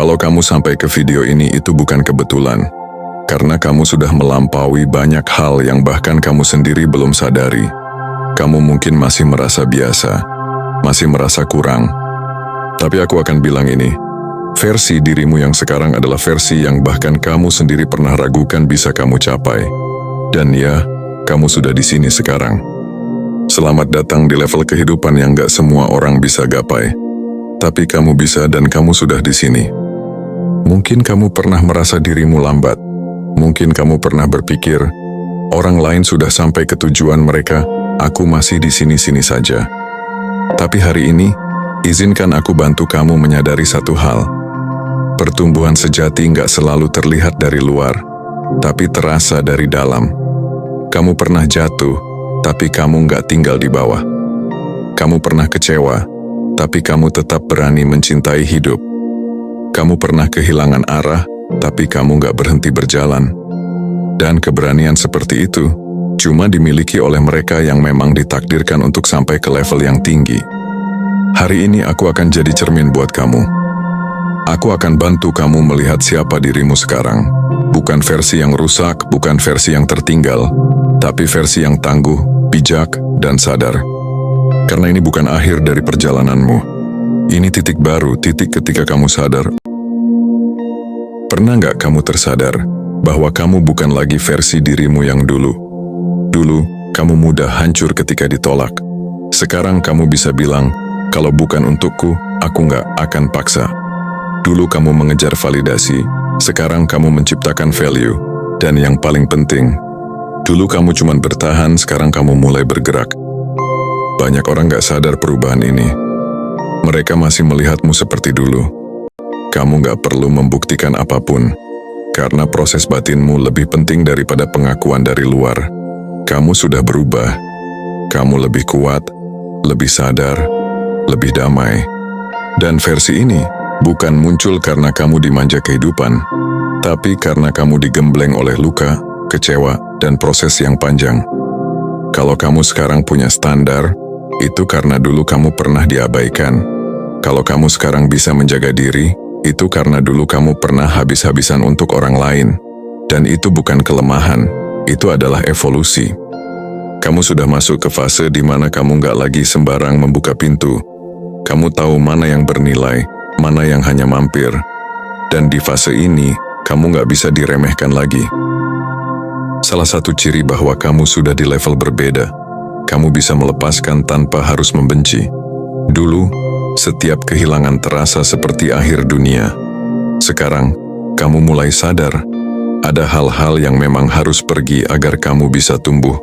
Kalau kamu sampai ke video ini itu bukan kebetulan, karena kamu sudah melampaui banyak hal yang bahkan kamu sendiri belum sadari. Kamu mungkin masih merasa biasa, masih merasa kurang. Tapi aku akan bilang ini, versi dirimu yang sekarang adalah versi yang bahkan kamu sendiri pernah ragukan bisa kamu capai. Dan ya, kamu sudah di sini sekarang. Selamat datang di level kehidupan yang gak semua orang bisa gapai. Tapi kamu bisa dan kamu sudah di sini. Mungkin kamu pernah merasa dirimu lambat. Mungkin kamu pernah berpikir, orang lain sudah sampai ke tujuan mereka, aku masih di sini-sini saja. Tapi hari ini, izinkan aku bantu kamu menyadari satu hal. Pertumbuhan sejati nggak selalu terlihat dari luar, tapi terasa dari dalam. Kamu pernah jatuh, tapi kamu nggak tinggal di bawah. Kamu pernah kecewa, tapi kamu tetap berani mencintai hidup. Kamu pernah kehilangan arah, tapi kamu nggak berhenti berjalan. Dan keberanian seperti itu cuma dimiliki oleh mereka yang memang ditakdirkan untuk sampai ke level yang tinggi. Hari ini aku akan jadi cermin buat kamu. Aku akan bantu kamu melihat siapa dirimu sekarang. Bukan versi yang rusak, bukan versi yang tertinggal, tapi versi yang tangguh, bijak, dan sadar. Karena ini bukan akhir dari perjalananmu. Ini titik baru, titik ketika kamu sadar. Pernah nggak kamu tersadar bahwa kamu bukan lagi versi dirimu yang dulu? Dulu, kamu mudah hancur ketika ditolak. Sekarang kamu bisa bilang, kalau bukan untukku, aku nggak akan paksa. Dulu kamu mengejar validasi, sekarang kamu menciptakan value. Dan yang paling penting, dulu kamu cuma bertahan, sekarang kamu mulai bergerak. Banyak orang nggak sadar perubahan ini. Mereka masih melihatmu seperti dulu. Kamu nggak perlu membuktikan apapun, karena proses batinmu lebih penting daripada pengakuan dari luar. Kamu sudah berubah. Kamu lebih kuat, lebih sadar, lebih damai. Dan versi ini bukan muncul karena kamu dimanja kehidupan, tapi karena kamu digembleng oleh luka, kecewa, dan proses yang panjang. Kalau kamu sekarang punya standar, itu karena dulu kamu pernah diabaikan. Kalau kamu sekarang bisa menjaga diri, itu karena dulu kamu pernah habis-habisan untuk orang lain. Dan itu bukan kelemahan, itu adalah evolusi. Kamu sudah masuk ke fase di mana kamu nggak lagi sembarang membuka pintu. Kamu tahu mana yang bernilai, mana yang hanya mampir. Dan di fase ini, kamu nggak bisa diremehkan lagi. Salah satu ciri bahwa kamu sudah di level berbeda, kamu bisa melepaskan tanpa harus membenci. Dulu, setiap kehilangan terasa seperti akhir dunia. Sekarang, kamu mulai sadar, ada hal-hal yang memang harus pergi agar kamu bisa tumbuh.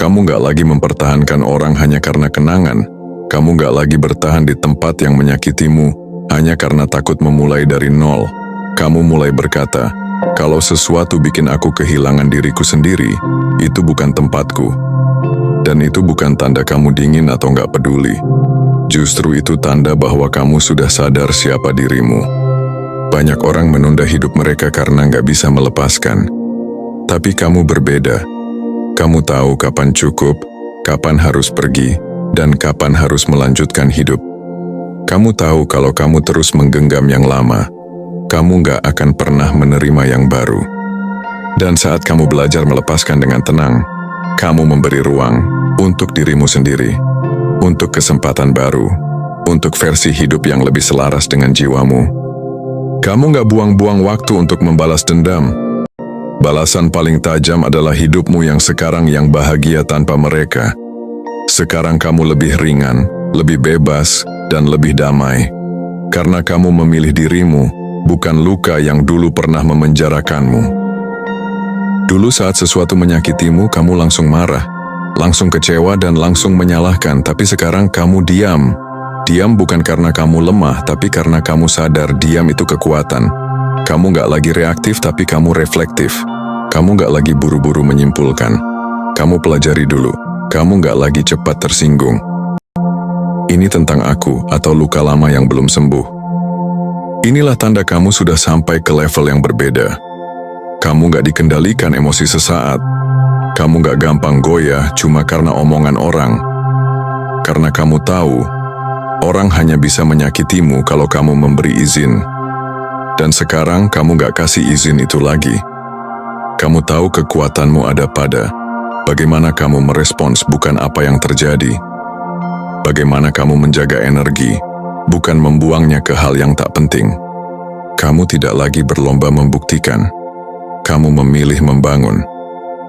Kamu nggak lagi mempertahankan orang hanya karena kenangan. Kamu nggak lagi bertahan di tempat yang menyakitimu hanya karena takut memulai dari nol. Kamu mulai berkata, kalau sesuatu bikin aku kehilangan diriku sendiri, itu bukan tempatku. Dan itu bukan tanda kamu dingin atau nggak peduli. Justru itu tanda bahwa kamu sudah sadar siapa dirimu. Banyak orang menunda hidup mereka karena nggak bisa melepaskan. Tapi kamu berbeda. Kamu tahu kapan cukup, kapan harus pergi, dan kapan harus melanjutkan hidup. Kamu tahu kalau kamu terus menggenggam yang lama, kamu nggak akan pernah menerima yang baru. Dan saat kamu belajar melepaskan dengan tenang, kamu memberi ruang untuk dirimu sendiri. Untuk kesempatan baru, untuk versi hidup yang lebih selaras dengan jiwamu. Kamu nggak buang-buang waktu untuk membalas dendam. Balasan paling tajam adalah hidupmu yang sekarang yang bahagia tanpa mereka. Sekarang kamu lebih ringan, lebih bebas, dan lebih damai. Karena kamu memilih dirimu, bukan luka yang dulu pernah memenjarakanmu. Dulu saat sesuatu menyakitimu, kamu langsung marah. Langsung kecewa dan langsung menyalahkan, tapi sekarang kamu diam. Diam bukan karena kamu lemah, tapi karena kamu sadar diam itu kekuatan. Kamu nggak lagi reaktif, tapi kamu reflektif. Kamu nggak lagi buru-buru menyimpulkan. Kamu pelajari dulu. Kamu nggak lagi cepat tersinggung. Ini tentang aku atau luka lama yang belum sembuh. Inilah tanda kamu sudah sampai ke level yang berbeda. Kamu nggak dikendalikan emosi sesaat. Kamu gak gampang goyah cuma karena omongan orang. Karena kamu tahu, orang hanya bisa menyakitimu kalau kamu memberi izin. Dan sekarang kamu gak kasih izin itu lagi. Kamu tahu kekuatanmu ada pada bagaimana kamu merespons, bukan apa yang terjadi. Bagaimana kamu menjaga energi, bukan membuangnya ke hal yang tak penting. Kamu tidak lagi berlomba membuktikan. Kamu memilih membangun.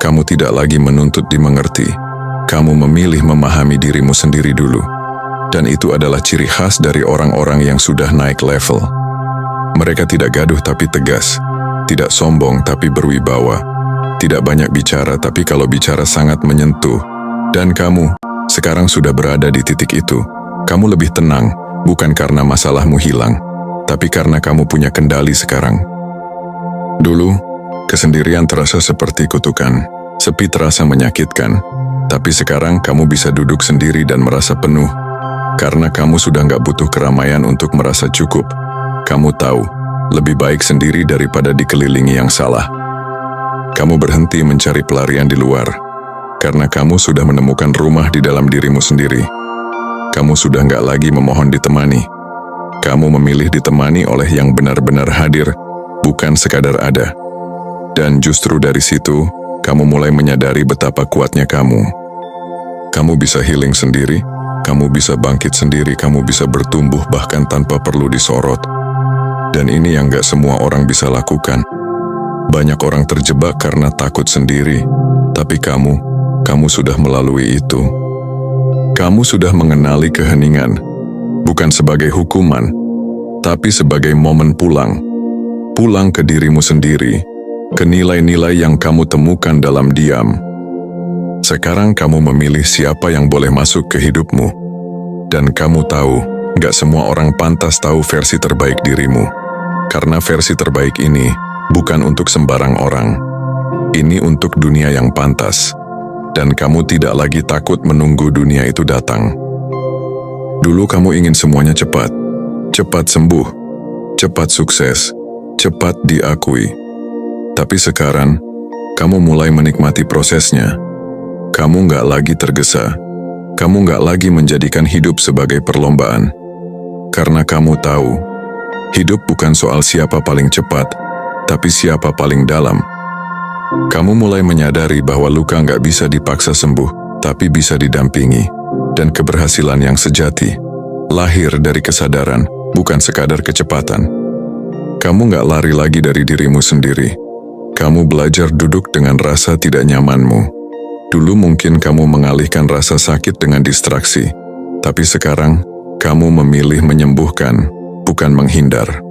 Kamu tidak lagi menuntut dimengerti. Kamu memilih memahami dirimu sendiri dulu. Dan itu adalah ciri khas dari orang-orang yang sudah naik level. Mereka tidak gaduh tapi tegas. Tidak sombong tapi berwibawa. Tidak banyak bicara tapi kalau bicara sangat menyentuh. Dan kamu sekarang sudah berada di titik itu. Kamu lebih tenang, bukan karena masalahmu hilang, tapi karena kamu punya kendali sekarang. Dulu, kesendirian terasa seperti kutukan, sepi terasa menyakitkan, tapi sekarang kamu bisa duduk sendiri dan merasa penuh, karena kamu sudah gak butuh keramaian untuk merasa cukup. Kamu tahu, lebih baik sendiri daripada dikelilingi yang salah. Kamu berhenti mencari pelarian di luar, karena kamu sudah menemukan rumah di dalam dirimu sendiri. Kamu sudah gak lagi memohon ditemani. Kamu memilih ditemani oleh yang benar-benar hadir, bukan sekadar ada. Dan justru dari situ, kamu mulai menyadari betapa kuatnya kamu. Kamu bisa healing sendiri, kamu bisa bangkit sendiri, kamu bisa bertumbuh bahkan tanpa perlu disorot. Dan ini yang gak semua orang bisa lakukan. Banyak orang terjebak karena takut sendiri, tapi kamu sudah melalui itu. Kamu sudah mengenali keheningan, bukan sebagai hukuman, tapi sebagai momen pulang. Pulang ke dirimu sendiri, ke nilai-nilai yang kamu temukan dalam diam. Sekarang kamu memilih siapa yang boleh masuk ke hidupmu. Dan kamu tahu, gak semua orang pantas tahu versi terbaik dirimu. Karena versi terbaik ini bukan untuk sembarang orang. Ini untuk dunia yang pantas. Dan kamu tidak lagi takut menunggu dunia itu datang. Dulu kamu ingin semuanya cepat. Cepat sembuh, cepat sukses, cepat diakui. Tapi sekarang, kamu mulai menikmati prosesnya. Kamu gak lagi tergesa. Kamu gak lagi menjadikan hidup sebagai perlombaan. Karena kamu tahu, hidup bukan soal siapa paling cepat, tapi siapa paling dalam. Kamu mulai menyadari bahwa luka gak bisa dipaksa sembuh, tapi bisa didampingi. Dan keberhasilan yang sejati lahir dari kesadaran, bukan sekadar kecepatan. Kamu gak lari lagi dari dirimu sendiri. Kamu belajar duduk dengan rasa tidak nyamanmu. Dulu mungkin kamu mengalihkan rasa sakit dengan distraksi, tapi sekarang kamu memilih menyembuhkan, bukan menghindar.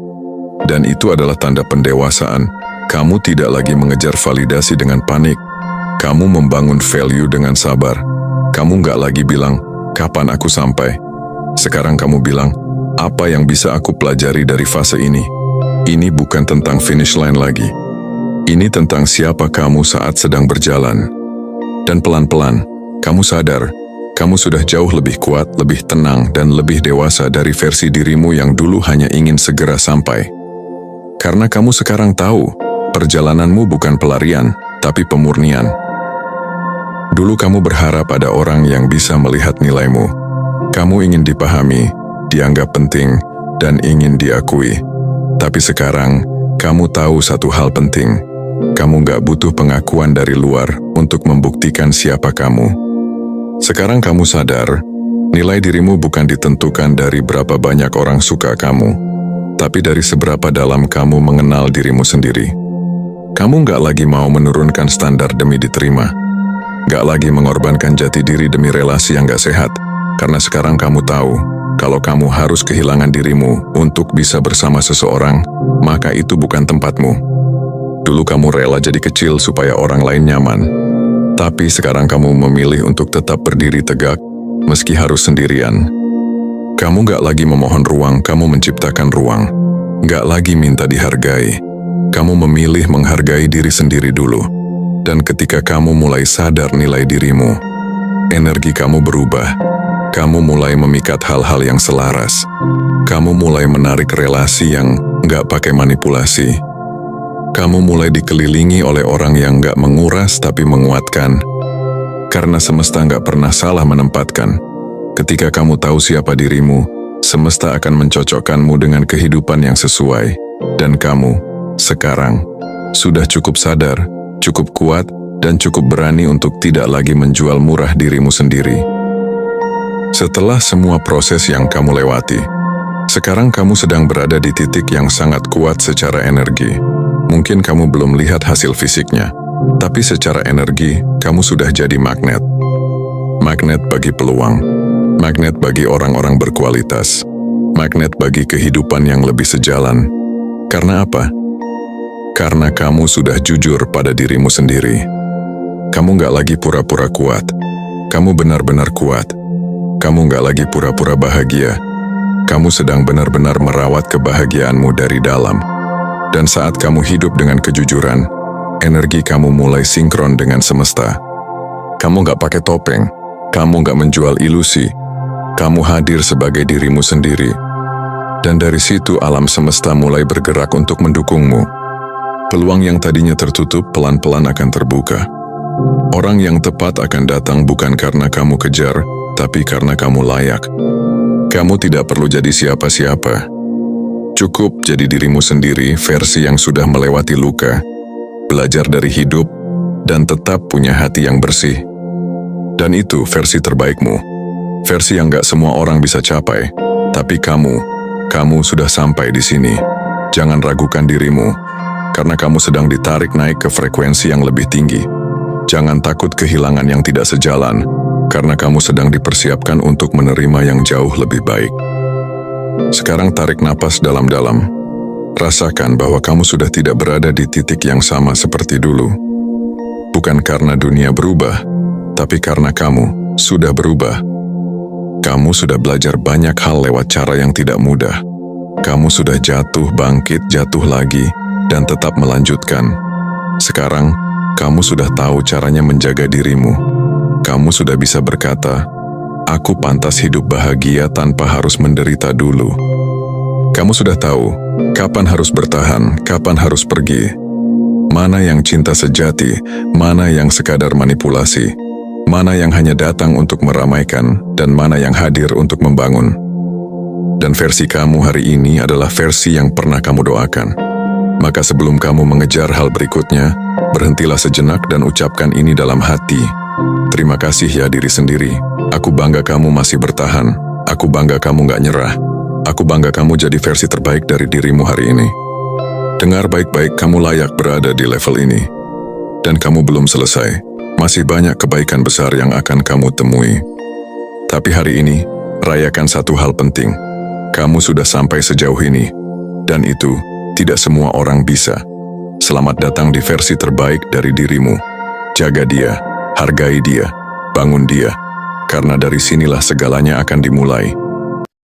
Dan itu adalah tanda pendewasaan. Kamu tidak lagi mengejar validasi dengan panik. Kamu membangun value dengan sabar. Kamu gak lagi bilang, kapan aku sampai? Sekarang kamu bilang, apa yang bisa aku pelajari dari fase ini? Ini bukan tentang finish line lagi. Ini tentang siapa kamu saat sedang berjalan. Dan pelan-pelan, kamu sadar, kamu sudah jauh lebih kuat, lebih tenang, dan lebih dewasa dari versi dirimu yang dulu hanya ingin segera sampai. Karena kamu sekarang tahu, perjalananmu bukan pelarian, tapi pemurnian. Dulu kamu berharap ada orang yang bisa melihat nilaimu. Kamu ingin dipahami, dianggap penting, dan ingin diakui. Tapi sekarang, kamu tahu satu hal penting. Kamu gak butuh pengakuan dari luar untuk membuktikan siapa kamu. Sekarang kamu sadar, nilai dirimu bukan ditentukan dari berapa banyak orang suka kamu, tapi dari seberapa dalam kamu mengenal dirimu sendiri. Kamu gak lagi mau menurunkan standar demi diterima. Gak lagi mengorbankan jati diri demi relasi yang gak sehat. Karena sekarang kamu tahu, kalau kamu harus kehilangan dirimu untuk bisa bersama seseorang, maka itu bukan tempatmu. Dulu kamu rela jadi kecil supaya orang lain nyaman. Tapi sekarang kamu memilih untuk tetap berdiri tegak, meski harus sendirian. Kamu gak lagi memohon ruang, kamu menciptakan ruang. Gak lagi minta dihargai. Kamu memilih menghargai diri sendiri dulu. Dan ketika kamu mulai sadar nilai dirimu, energi kamu berubah. Kamu mulai memikat hal-hal yang selaras. Kamu mulai menarik relasi yang gak pakai manipulasi. Kamu mulai dikelilingi oleh orang yang gak menguras tapi menguatkan. Karena semesta gak pernah salah menempatkan. Ketika kamu tahu siapa dirimu, semesta akan mencocokkanmu dengan kehidupan yang sesuai. Dan kamu, sekarang, sudah cukup sadar, cukup kuat, dan cukup berani untuk tidak lagi menjual murah dirimu sendiri. Setelah semua proses yang kamu lewati, sekarang kamu sedang berada di titik yang sangat kuat secara energi. Mungkin kamu belum lihat hasil fisiknya, tapi secara energi, kamu sudah jadi magnet. Magnet bagi peluang, magnet bagi orang-orang berkualitas, magnet bagi kehidupan yang lebih sejalan. Karena apa? Karena kamu sudah jujur pada dirimu sendiri. Kamu nggak lagi pura-pura kuat. Kamu benar-benar kuat. Kamu nggak lagi pura-pura bahagia. Kamu sedang benar-benar merawat kebahagiaanmu dari dalam. Dan saat kamu hidup dengan kejujuran, energi kamu mulai sinkron dengan semesta. Kamu nggak pakai topeng. Kamu nggak menjual ilusi. Kamu hadir sebagai dirimu sendiri. Dan dari situ alam semesta mulai bergerak untuk mendukungmu. Peluang yang tadinya tertutup pelan-pelan akan terbuka. Orang yang tepat akan datang bukan karena kamu kejar, tapi karena kamu layak. Kamu tidak perlu jadi siapa-siapa. Cukup jadi dirimu sendiri, versi yang sudah melewati luka, belajar dari hidup, dan tetap punya hati yang bersih. Dan itu versi terbaikmu. Versi yang gak semua orang bisa capai. Tapi kamu sudah sampai di sini. Jangan ragukan dirimu, karena kamu sedang ditarik naik ke frekuensi yang lebih tinggi. Jangan takut kehilangan yang tidak sejalan, karena kamu sedang dipersiapkan untuk menerima yang jauh lebih baik. Sekarang tarik napas dalam-dalam. Rasakan bahwa kamu sudah tidak berada di titik yang sama seperti dulu. Bukan karena dunia berubah, tapi karena kamu sudah berubah. Kamu sudah belajar banyak hal lewat cara yang tidak mudah. Kamu sudah jatuh, bangkit, jatuh lagi, dan tetap melanjutkan. Sekarang, kamu sudah tahu caranya menjaga dirimu. Kamu sudah bisa berkata, "Aku pantas hidup bahagia tanpa harus menderita dulu." Kamu sudah tahu kapan harus bertahan, kapan harus pergi. Mana yang cinta sejati, mana yang sekadar manipulasi, mana yang hanya datang untuk meramaikan, dan mana yang hadir untuk membangun. Dan versi kamu hari ini adalah versi yang pernah kamu doakan. Maka sebelum kamu mengejar hal berikutnya, berhentilah sejenak dan ucapkan ini dalam hati. Terima kasih ya diri sendiri. Aku bangga kamu masih bertahan. Aku bangga kamu gak nyerah. Aku bangga kamu jadi versi terbaik dari dirimu hari ini. Dengar baik-baik, kamu layak berada di level ini. Dan kamu belum selesai. Masih banyak kebaikan besar yang akan kamu temui. Tapi hari ini, rayakan satu hal penting. Kamu sudah sampai sejauh ini. Dan itu tidak semua orang bisa. Selamat datang di versi terbaik dari dirimu. Jaga dia, hargai dia, bangun dia. Karena dari sinilah segalanya akan dimulai.